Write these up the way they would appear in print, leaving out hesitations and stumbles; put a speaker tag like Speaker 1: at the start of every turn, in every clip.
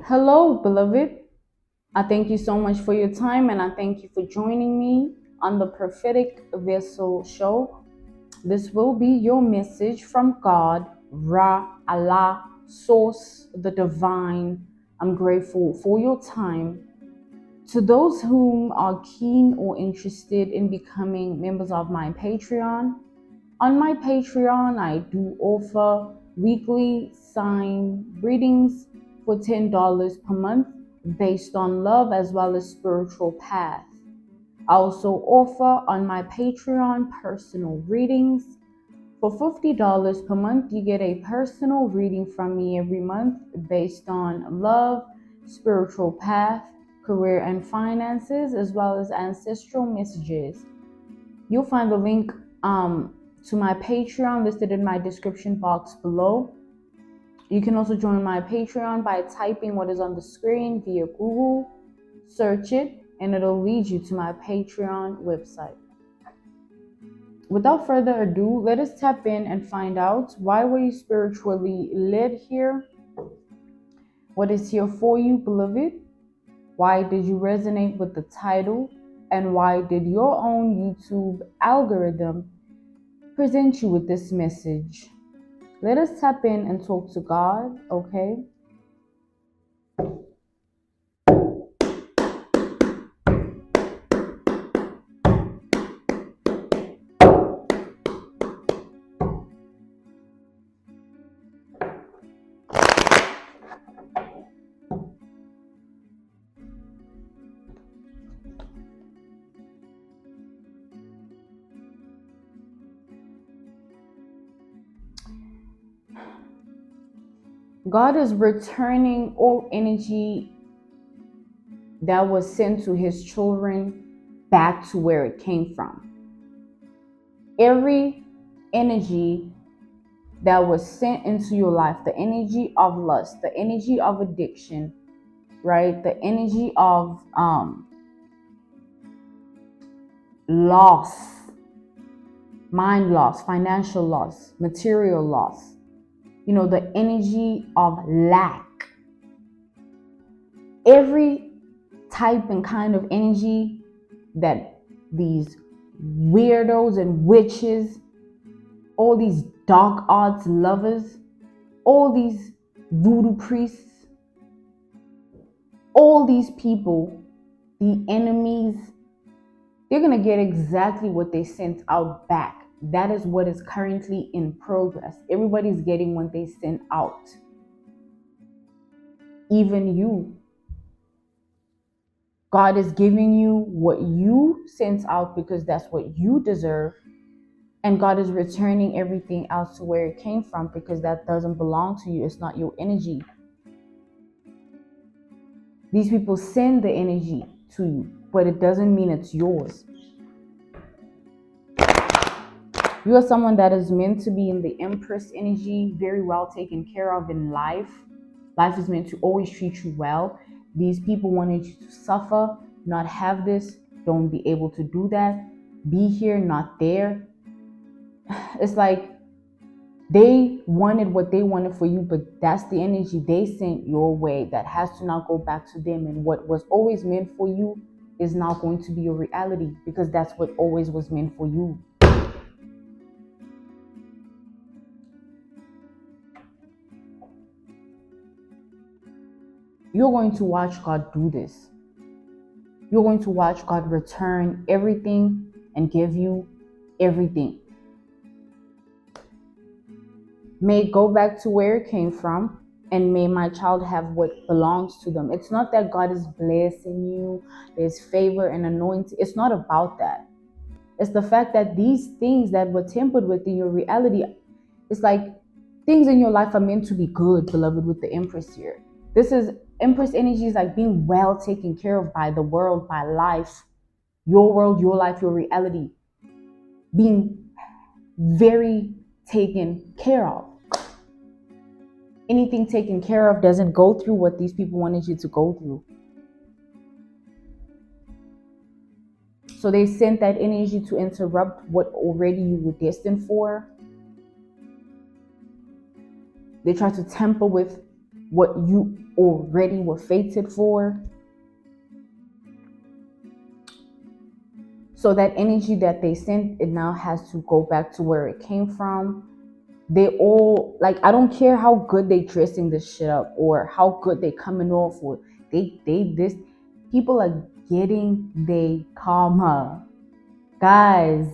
Speaker 1: Hello, beloved. I thank you so much for your time and I thank you for joining me on the Prophetic Vessel Show. This will be your message from God, Ra, Allah, Source, the Divine. I'm grateful for your time. To those whom are keen or interested in becoming members of my Patreon, on my Patreon, I do offer weekly sign readings for $10 per month based on love as well as spiritual path. I also offer on my Patreon personal readings. For $50 per month, you get a personal reading from me every month based on love, spiritual path, career and finances, as well as ancestral messages. You'll find the link to my Patreon listed in my description box below. You can also join my Patreon by typing what is on the screen via Google, search it, and it'll lead you to my Patreon website. Without further ado, let us tap in and find out, why were you spiritually led here? What is here for you, beloved? Why did you resonate with the title? And why did your own YouTube algorithm present you with this message? Let us tap in and talk to God, okay? God is returning all energy that was sent to his children back to where it came from. Every energy that was sent into your life, the energy of lust, the energy of addiction, right? The energy of loss, mind loss, financial loss, material loss, the energy of lack. Every type and kind of energy that these weirdos and witches, all these dark arts lovers, all these voodoo priests, all these people, the enemies, they're going to get exactly what they sent out back. That is what is currently in progress. Everybody's getting what they sent out. Even you. God is giving you what you sent out because that's what you deserve. And God is returning everything else to where it came from because that doesn't belong to you. It's not your energy. These people send the energy to you, but it doesn't mean it's yours. You are someone that is meant to be in the Empress energy, very well taken care of in life. Life is meant to always treat you well. These people wanted you to suffer, not have this, don't be able to do that, be here, not there. It's like they wanted what they wanted for you, but that's the energy they sent your way that has to now go back to them. And what was always meant for you is now going to be your reality because that's what always was meant for you. You're going to watch God do this. You're going to watch God return everything and give you everything. May it go back to where it came from, and may my child have what belongs to them. It's not that God is blessing you, there's favor and anointing. It's not about that. It's the fact that these things that were tempered with in your reality, it's like things in your life are meant to be good, beloved, with the Empress here. This is Empress energy, is like being well taken care of by the world, by life, your world, your life, your reality, being very taken care of. Anything taken care of doesn't go through what these people wanted you to go through. So they sent that energy to interrupt what already you were destined for. They tried to tamper with what you already were fated for. So that energy that they sent, it now has to go back to where it came from. They all, like, I don't care how good they dressing this shit up or how good they coming off, or this people are getting their karma, guys.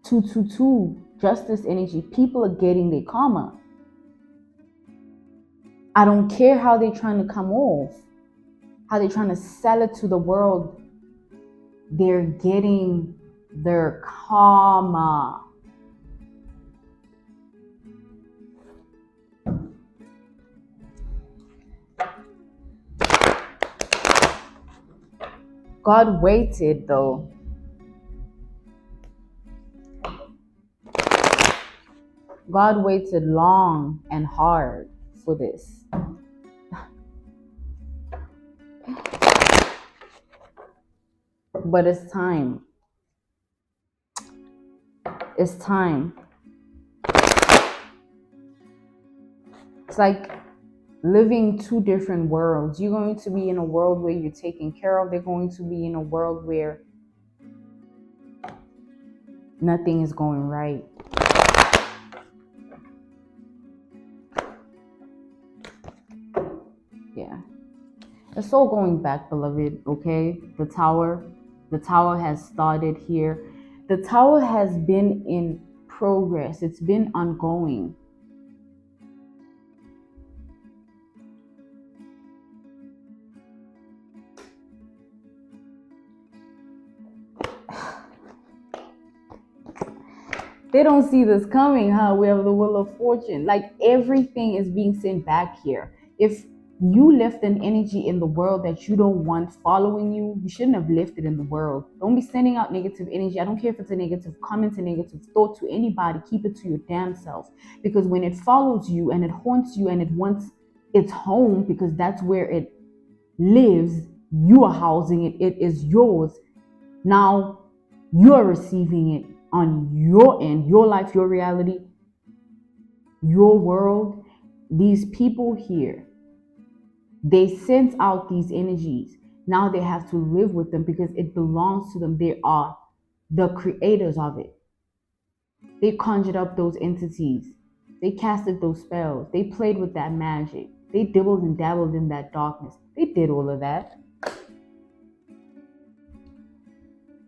Speaker 1: 222 justice energy, people are getting their karma. I don't care how they trying to come off, how they trying to sell it to the world. They're getting their karma. God waited though. God waited long and hard for this. But it's time. It's time. It's like living two different worlds. You're going to be in a world where you're taken care of. They're going to be in a world where nothing is going right. Yeah. It's all going back, beloved, okay? The tower has started here. The tower has been in progress. It's been ongoing. They don't see this coming, huh? We have the Wheel of Fortune. Like, everything is being sent back here. If you left an energy in the world that you don't want following you, you shouldn't have left it in the world. Don't be sending out negative energy. I don't care if it's a negative comment, a negative thought to anybody. Keep it to your damn self. Because when it follows you and it haunts you and it wants its home, because that's where it lives, you are housing it. It is yours. Now you're receiving it on your end, your life, your reality, your world. These people here, they sent out these energies. Now they have to live with them because it belongs to them. They are the creators of it. They conjured up those entities. They casted those spells. They played with that magic. They dibbled and dabbled in that darkness. They did all of that.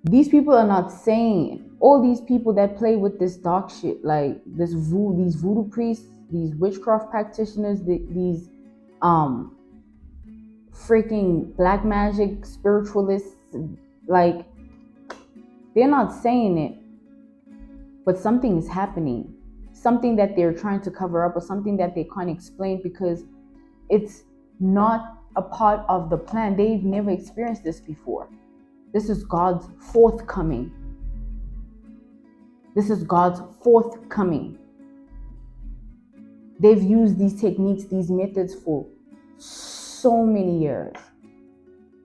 Speaker 1: These people are not saying, all these people that play with this dark shit, like these voodoo priests, these witchcraft practitioners, these freaking black magic spiritualists, like, they're not saying it, but something is happening, something that they're trying to cover up, or something that they can't explain because it's not a part of the plan. They've never experienced this before. This is God's forthcoming. This is God's forthcoming. They've used these techniques, these methods for so many years.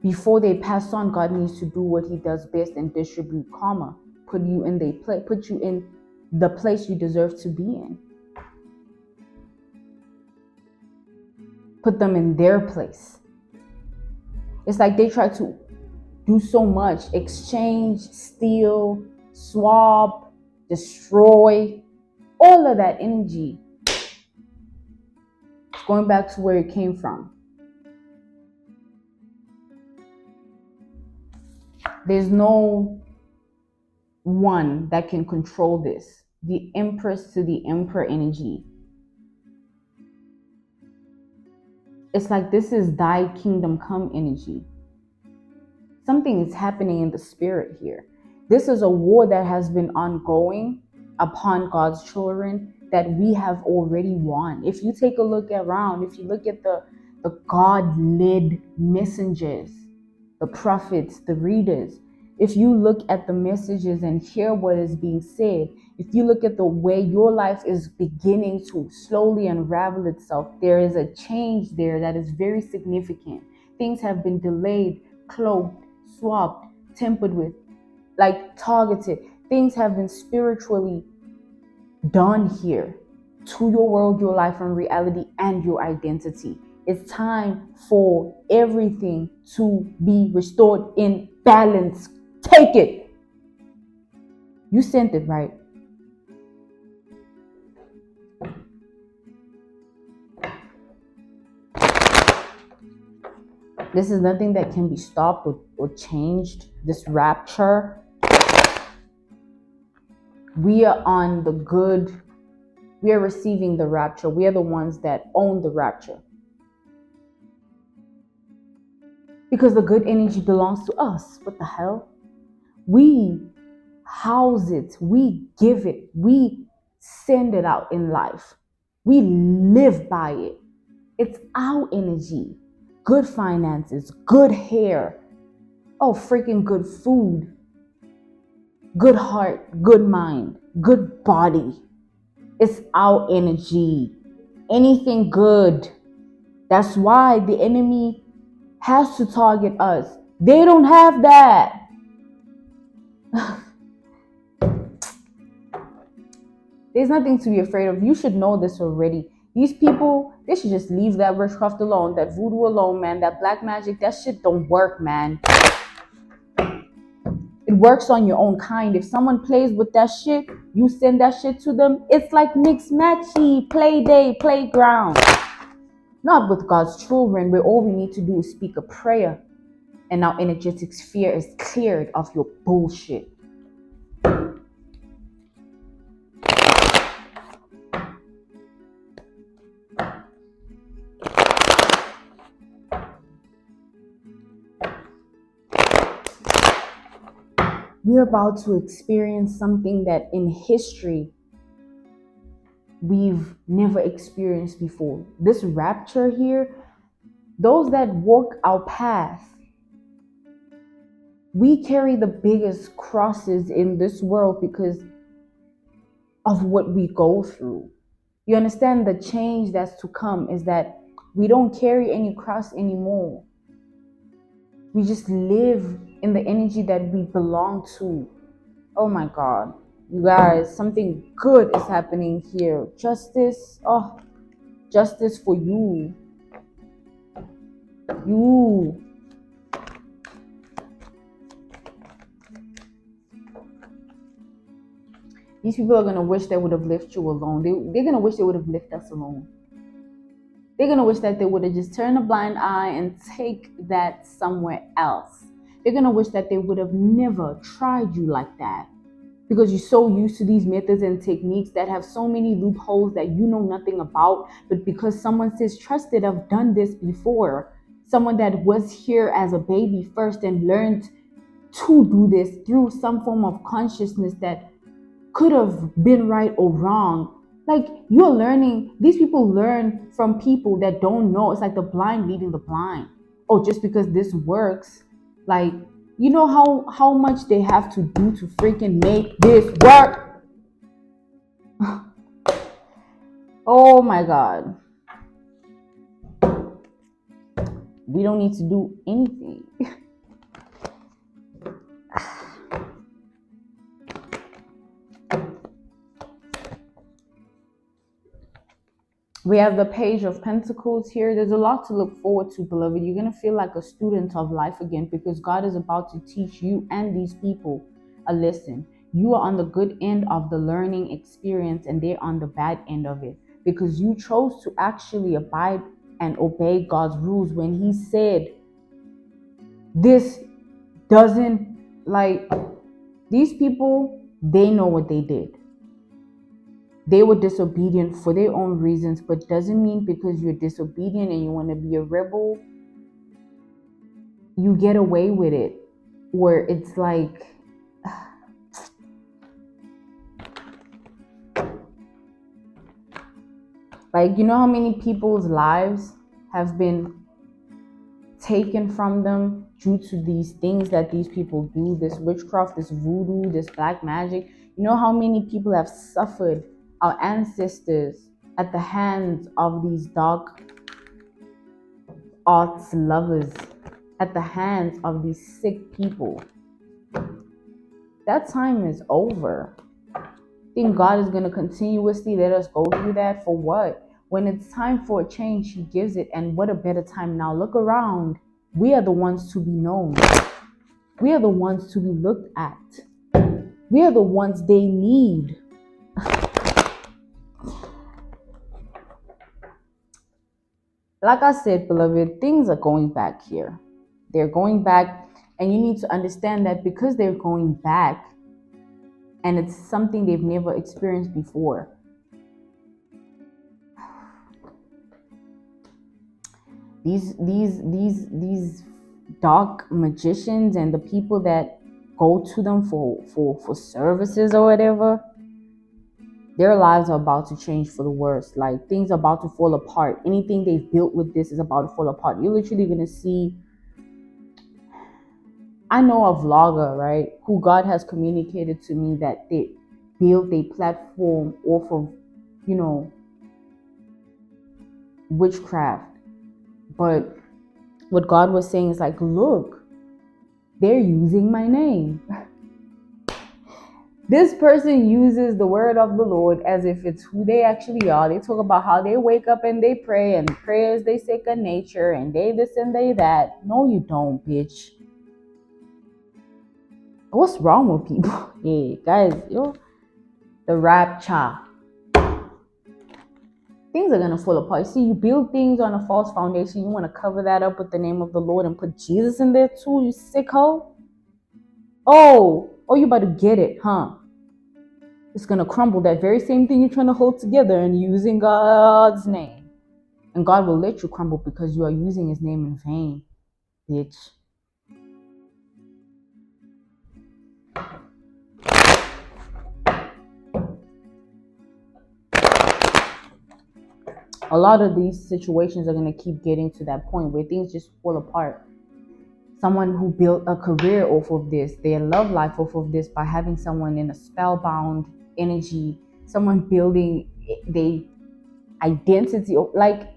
Speaker 1: Before they pass on, God needs to do what he does best and distribute karma. Put you in the place you deserve to be in. Put them in their place. It's like they try to do so much, exchange, steal, swap, destroy, all of that energy. It's going back to where it came from. There's no one that can control this. The Empress to the Emperor energy. It's like this is thy kingdom come energy. Something is happening in the spirit here. This is a war that has been ongoing upon God's children that we have already won. If you take a look around, if you look at the God-led messengers, the prophets, the readers, if you look at the messages and hear what is being said, if you look at the way your life is beginning to slowly unravel itself, there is a change there that is very significant. Things have been delayed, cloaked, swapped, tempered with, like targeted. Things have been spiritually done here to your world, your life, and reality, and your identity. It's time for everything to be restored in balance. Take it. You sent it, right? This is nothing that can be stopped or changed. This rapture, we are on the good. We are receiving the rapture. We are the ones that own the rapture. Because the good energy belongs to us. What the hell? We house it. We give it. We send it out in life. We live by it. It's our energy. Good finances, good hair, oh, freaking good food, good heart, good mind, good body. It's our energy. Anything good. That's why the enemy has to target us. They don't have that. There's nothing to be afraid of. You should know this already. These people, they should just leave that witchcraft alone, that voodoo alone, man. That black magic, that shit don't work, man. It works on your own kind. If someone plays with that shit, you send that shit to them. It's like mix matchy, play day, playground. Not with God's children, where all we need to do is speak a prayer and our energetic sphere is cleared of your bullshit. We're about to experience something that in history we've never experienced before. This rapture here, those that walk our path, we carry the biggest crosses in this world because of what we go through. You understand the change that's to come is that we don't carry any cross anymore. We just live in the energy that we belong to. Oh my God. You guys, something good is happening here. Justice. Oh, justice for you. You. These people are going to wish they would have left you alone. They're going to wish they would have left us alone. They're going to wish that they would have just turned a blind eye and take that somewhere else. They're going to wish that they would have never tried you like that. Because you're so used to these methods and techniques that have so many loopholes that you know nothing about. But because someone says, trusted, I've done this before. Someone that was here as a baby first and learned to do this through some form of consciousness that could have been right or wrong. Like you're learning, these people learn from people that don't know. It's like the blind leading the blind. Oh, just because this works, like, you know how much they have to do to freaking make this work? Oh my God. We don't need to do anything. We have the Page of Pentacles here. There's a lot to look forward to, beloved. You're going to feel like a student of life again because God is about to teach you and these people a lesson. You are on the good end of the learning experience and they're on the bad end of it because you chose to actually abide and obey God's rules when He said, this doesn't, like, these people, they know what they did. They were disobedient for their own reasons, but doesn't mean because you're disobedient and you want to be a rebel, you get away with it. Where it's like, you know how many people's lives have been taken from them due to these things that these people do, this witchcraft, this voodoo, this black magic. You know how many people have suffered, our ancestors, at the hands of these dark arts lovers, at the hands of these sick people. That time is over. think God is going to continuously let us go through that for what? When it's time for a change, He gives it. And what a better time now. Look around. We are the ones to be known. We are the ones to be looked at. We are the ones they need. Like I said, beloved, things are going back here. They're going back, and you need to understand that because they're going back, and it's something they've never experienced before. These dark magicians and the people that go to them for services or whatever, their lives are about to change for the worse. Like, things are about to fall apart. Anything they've built with this is about to fall apart. You're literally gonna see. I know a vlogger, right, who God has communicated to me that they built a platform off of, witchcraft. But what God was saying is like, look, they're using my name. This person uses the word of the Lord as if it's who they actually are. They talk about how they wake up and they pray, and prayers they second nature, and they this and they that. No, you don't, bitch. What's wrong with people? Yeah, guys, the rapture. Things are gonna fall apart. See, you build things on a false foundation. You want to cover that up with the name of the Lord and put Jesus in there too, you sicko. Oh, you about to get it, huh? It's gonna crumble. That very same thing you're trying to hold together and using God's name. And God will let you crumble because you are using His name in vain, bitch. A lot of these situations are going to keep getting to that point where things just fall apart. Someone who built a career off of this, their love life off of this, by having someone in a spellbound energy, someone building their identity, like,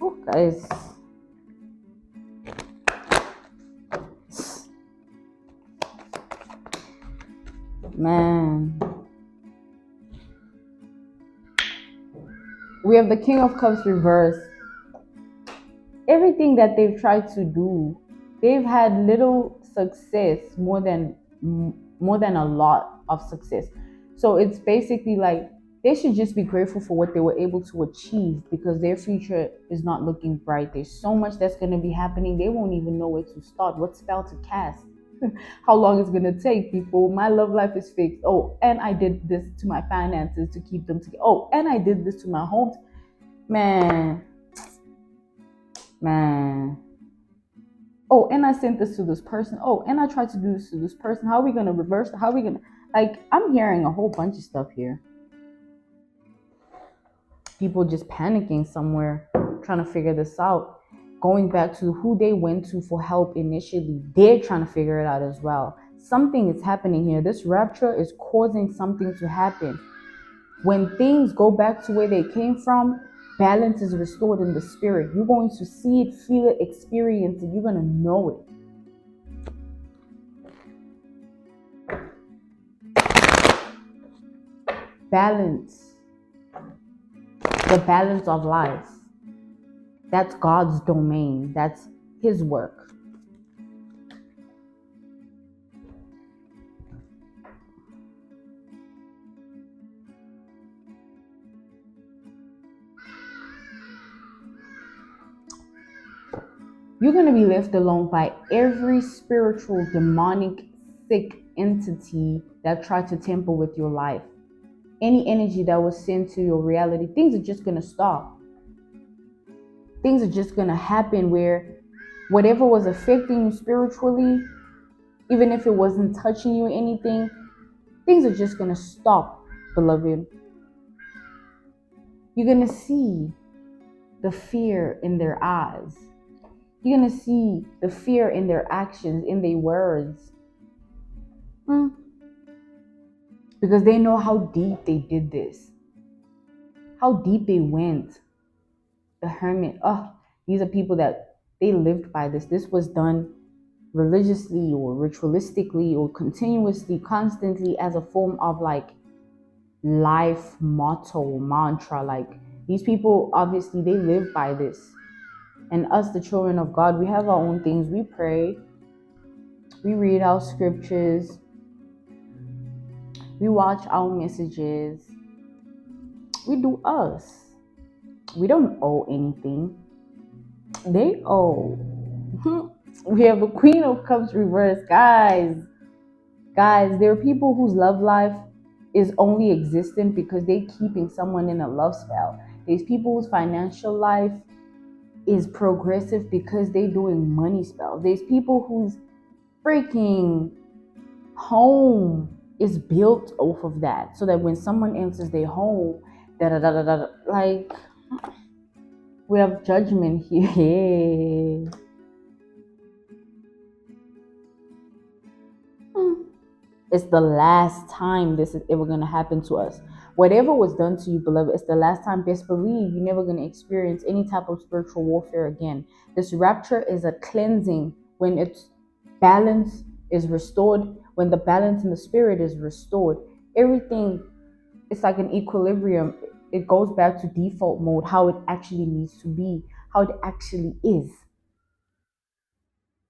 Speaker 1: oh, guys. Man. We have the King of Cups reversed. Everything that they've tried to do, they've had little success, more than a lot of success. So it's basically like they should just be grateful for what they were able to achieve, because their future is not looking bright. There's so much that's going to be happening. They won't even know where to start, what spell to cast, how long it's going to take before my love life is fixed. Oh, and I did this to my finances to keep them together. Oh, and I did this to my home. Man. Oh, and I sent this to this person. Oh, and I tried to do this to this person. How are we going to reverse? How are we going to, like, I'm hearing a whole bunch of stuff here. People just panicking somewhere, trying to figure this out. Going back to who they went to for help initially, they're trying to figure it out as well. Something is happening here. This rapture is causing something to happen. When things go back to where they came from, balance is restored in the spirit. You're going to see it, feel it, experience it. You're going to know it. Balance. The balance of life. That's God's domain. That's His work. You're going to be left alone by every spiritual, demonic, sick entity that tried to tamper with your life. Any energy that was sent to your reality, things are just going to stop. Things are just going to happen where whatever was affecting you spiritually, even if it wasn't touching you or anything, things are just going to stop, beloved. You're going to see the fear in their eyes. You're going to see the fear in their actions, in their words. Because they know how deep they did this. How deep they went. The hermit. Oh, these are people that they lived by this. This was done religiously or ritualistically or continuously, constantly as a form of like life motto, mantra. Like these people, obviously, they live by this. And us, the children of God, we have our own things. We pray, we read our scriptures, we watch our messages, we do us. We don't owe anything. They owe. We have a Queen of Cups reverse, guys. Guys, there are people whose love life is only existent because they keeping someone in a love spell. There's people whose financial life is progressive because they doing money spells. There's people whose freaking home is built off of that, so that when someone enters their home, da da da da da, like we have judgment here. It's the last time this is ever going to happen to us. Whatever was done to you, beloved, it's the last time. Best believe you're never going to experience any type of spiritual warfare again. This rapture is a cleansing when its balance is restored, when the balance in the spirit is restored. Everything, it's like an equilibrium. It goes back to default mode, how it actually needs to be, how it actually is.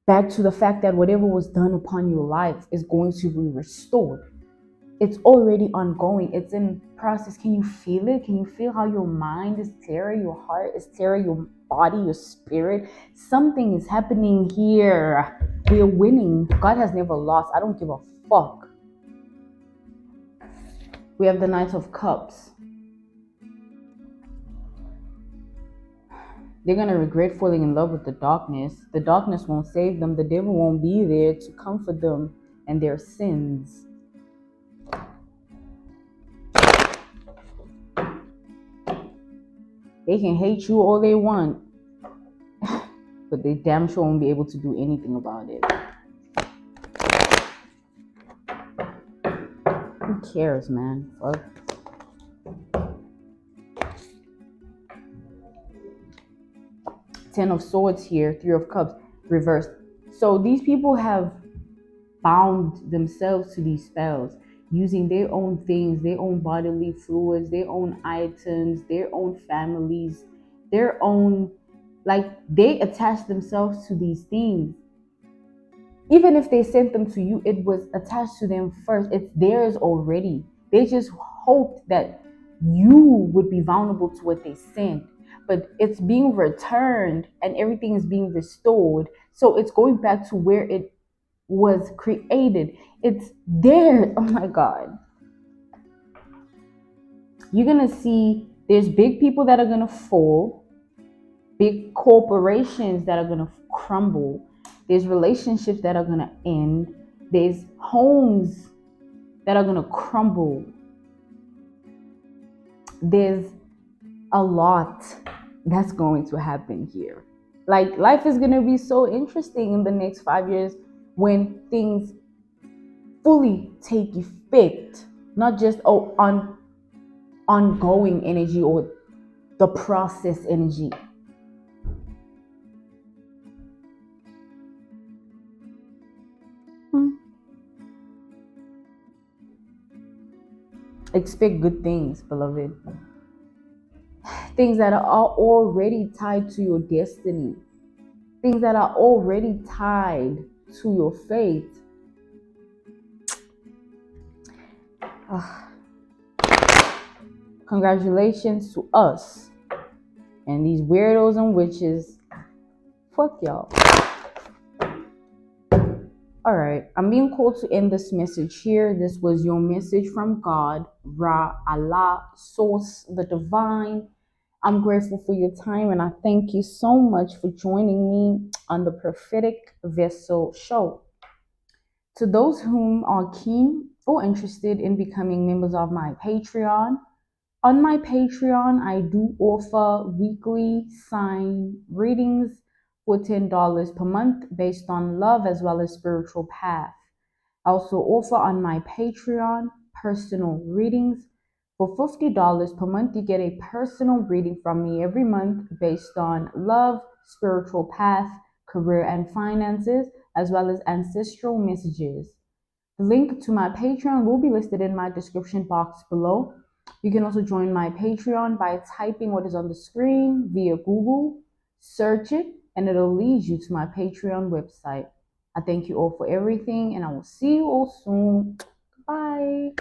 Speaker 1: Back to the fact that whatever was done upon your life is going to be restored. It's already ongoing. It's in process. Can you feel it? Can you feel how your mind is clearer, your heart is clearer, your body, your spirit? Something is happening here. We're winning. God has never lost. I don't give a fuck. We have the Knight of Cups. They're going to regret falling in love with the darkness. The darkness won't save them. The devil won't be there to comfort them and their sins. They can hate you all they want, but they damn sure won't be able to do anything about it. Who cares, man? Fuck. Ten of Swords here, Three of Cups reversed. So these people have bound themselves to these spells using their own things, their own bodily fluids, their own items, their own families, their own, like they attach themselves to these things. Even if they sent them to you, it was attached to them first. It's theirs already. They just hoped that you would be vulnerable to what they sent. But it's being returned and everything is being restored. So it's going back to where it was created. It's there. Oh my God. You're going to see there's big people that are going to fall, big corporations that are going to crumble. There's relationships that are going to end. There's homes that are going to crumble. There's a lot that's going to happen here. Like life is going to be so interesting in the next 5 years when things fully take effect, not just ongoing energy or the process energy. Expect good things, beloved. Things that are already tied to your destiny. Things that are already tied to your faith. Congratulations to us and these weirdos and witches. Fuck y'all. Alright, I'm being called to end this message here. This was your message from God, Ra, Allah, Source, the Divine. I'm grateful for your time and I thank you so much for joining me on the Prophetic Vessel Show. To those whom are keen or interested in becoming members of my Patreon, on my Patreon, I do offer weekly sign readings for $10 per month based on love as well as spiritual path. I also offer on my Patreon personal readings. For $50 per month, you get a personal reading from me every month based on love, spiritual path, career and finances, as well as ancestral messages. The link to my Patreon will be listed in my description box below. You can also join my Patreon by typing what is on the screen via Google, search it, and it'll lead you to my Patreon website. I thank you all for everything, and I will see you all soon. Bye.